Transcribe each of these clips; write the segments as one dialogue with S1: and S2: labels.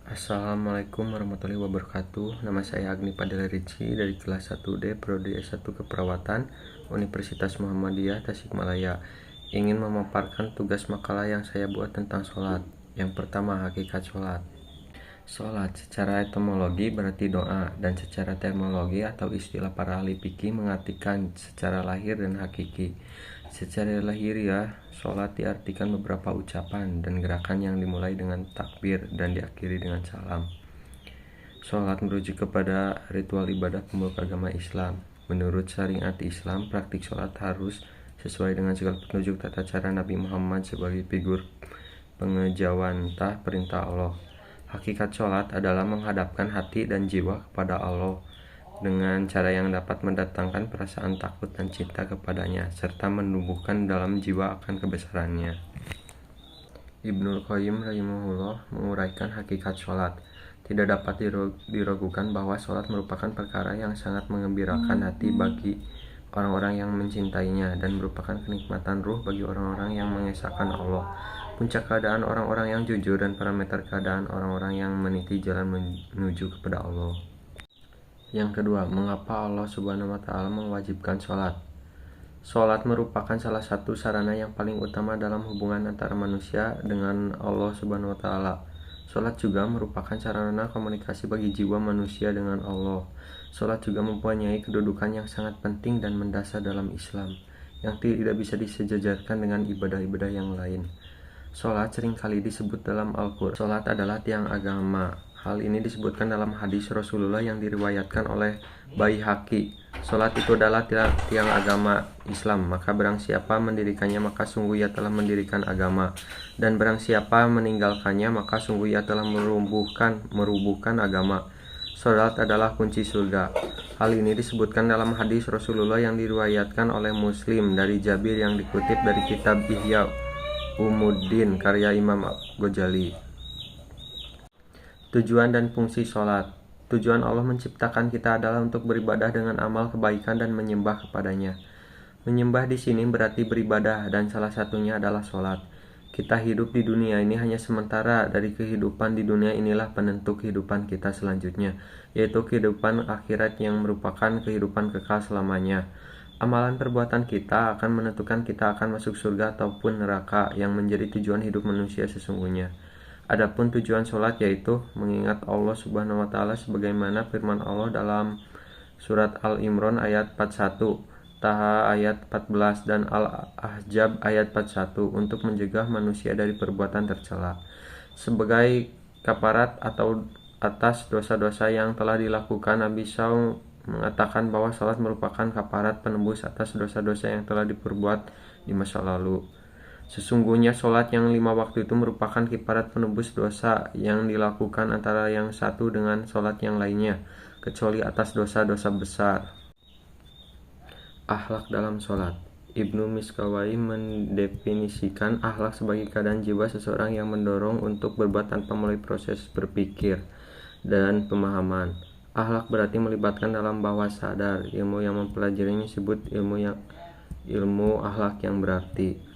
S1: Assalamualaikum warahmatullahi wabarakatuh. Nama saya Agni Padilla Rizky dari kelas 1D Prodi S1 Keperawatan Universitas Muhammadiyah Tasikmalaya. Ingin memaparkan tugas makalah yang saya buat tentang sholat. Yang pertama, hakikat sholat. Sholat secara etimologi berarti doa, dan secara terminologi atau istilah para ahli fikih mengartikan secara lahir dan hakiki. Secara lahiriah, sholat diartikan beberapa ucapan dan gerakan yang dimulai dengan takbir dan diakhiri dengan salam. Sholat merujuk kepada ritual ibadah pemeluk agama Islam. Menurut syariat Islam, praktik sholat harus sesuai dengan segala petunjuk tata cara Nabi Muhammad sebagai figur pengejawantah perintah Allah. Hakikat sholat adalah menghadapkan hati dan jiwa kepada Allah dengan cara yang dapat mendatangkan perasaan takut dan cinta kepadanya, serta menumbuhkan dalam jiwa akan kebesarannya. Ibnul Qayyim rahimahullah menguraikan hakikat sholat. Tidak dapat diragukan bahwa sholat merupakan perkara yang sangat mengembirakan hati bagi orang-orang yang mencintainya, dan merupakan kenikmatan ruh bagi orang-orang yang mengesahkan Allah. Puncak keadaan orang-orang yang jujur dan parameter keadaan orang-orang yang meniti jalan menuju kepada Allah. Yang kedua, mengapa Allah Subhanahu wa Ta'ala mewajibkan sholat? Sholat merupakan salah satu sarana yang paling utama dalam hubungan antara manusia dengan Allah Subhanahu wa Ta'ala. Sholat juga merupakan sarana komunikasi bagi jiwa manusia dengan Allah. Sholat juga mempunyai kedudukan yang sangat penting dan mendasar dalam Islam, yang tidak bisa disejajarkan dengan ibadah-ibadah yang lain. Sholat seringkali disebut dalam Al-Quran. Sholat adalah tiang agama. Hal ini disebutkan dalam hadis Rasulullah yang diriwayatkan oleh Baihaqi. Sholat itu adalah tiang agama Islam, maka barang siapa mendirikannya maka sungguh ia telah mendirikan agama, dan barang siapa meninggalkannya maka sungguh ia telah merubuhkan agama. Sholat adalah kunci surga. Hal ini disebutkan dalam hadis Rasulullah yang diriwayatkan oleh Muslim dari Jabir yang dikutip dari kitab Ihya Ulumuddin karya Imam Ghazali. Tujuan dan fungsi sholat. Tujuan Allah menciptakan kita adalah untuk beribadah dengan amal kebaikan dan menyembah kepadanya. Menyembah di sini berarti beribadah, dan salah satunya adalah sholat. Kita hidup di dunia ini hanya sementara. Dari kehidupan di dunia inilah penentu kehidupan kita selanjutnya, yaitu kehidupan akhirat yang merupakan kehidupan kekal selamanya. Amalan perbuatan kita akan menentukan kita akan masuk surga ataupun neraka, yang menjadi tujuan hidup manusia sesungguhnya. Adapun tujuan sholat yaitu mengingat Allah Subhanahu wa Ta'ala sebagaimana firman Allah dalam surat Al-Imran ayat 41, Taha ayat 14, dan Al-Ahzab ayat 41 untuk mencegah manusia dari perbuatan tercela sebagai kafarat atau atas dosa-dosa yang telah dilakukan. Nabi SAW mengatakan bahwa sholat merupakan kafarat penembus atas dosa-dosa yang telah diperbuat di masa lalu. Sesungguhnya sholat yang 5 waktu itu merupakan kifarat penembus dosa yang dilakukan antara yang satu dengan sholat yang lainnya, kecuali atas dosa-dosa besar. Akhlak dalam sholat. Ibnu Miskawai mendefinisikan akhlak sebagai keadaan jiwa seseorang yang mendorong untuk berbuat tanpa melalui proses berpikir dan pemahaman. Akhlak berarti melibatkan dalam bawah sadar. Ilmu yang mempelajarinya disebut ilmu akhlak yang berarti.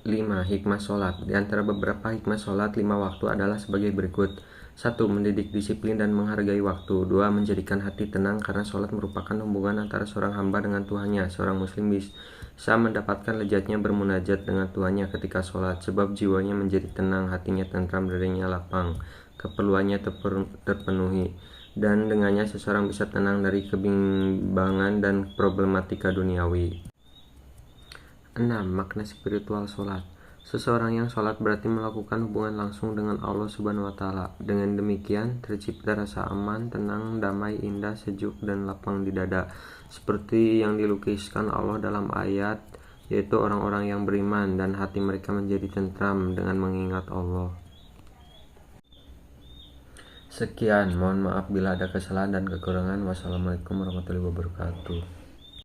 S1: 5. Hikmah sholat. Di antara beberapa hikmah sholat 5 waktu adalah sebagai berikut. 1. Mendidik disiplin dan menghargai waktu. 2. Menjadikan hati tenang karena sholat merupakan hubungan antara seorang hamba dengan Tuhannya. Seorang muslim bisa mendapatkan lezatnya bermunajat dengan Tuhannya ketika sholat, sebab jiwanya menjadi tenang, hatinya tentram, dadanya lapang, keperluannya terpenuhi, dan dengannya seseorang bisa tenang dari kebimbangan dan problematika duniawi. 6. Makna spiritual sholat. Seseorang yang sholat berarti melakukan hubungan langsung dengan Allah Subhanahu wa Ta'ala. Dengan demikian tercipta rasa aman, tenang, damai, indah, sejuk, dan lapang di dada, seperti yang dilukiskan Allah dalam ayat, yaitu orang-orang yang beriman dan hati mereka menjadi tentram dengan mengingat Allah. Sekian, mohon maaf bila ada kesalahan dan kekurangan. Wassalamualaikum warahmatullahi wabarakatuh.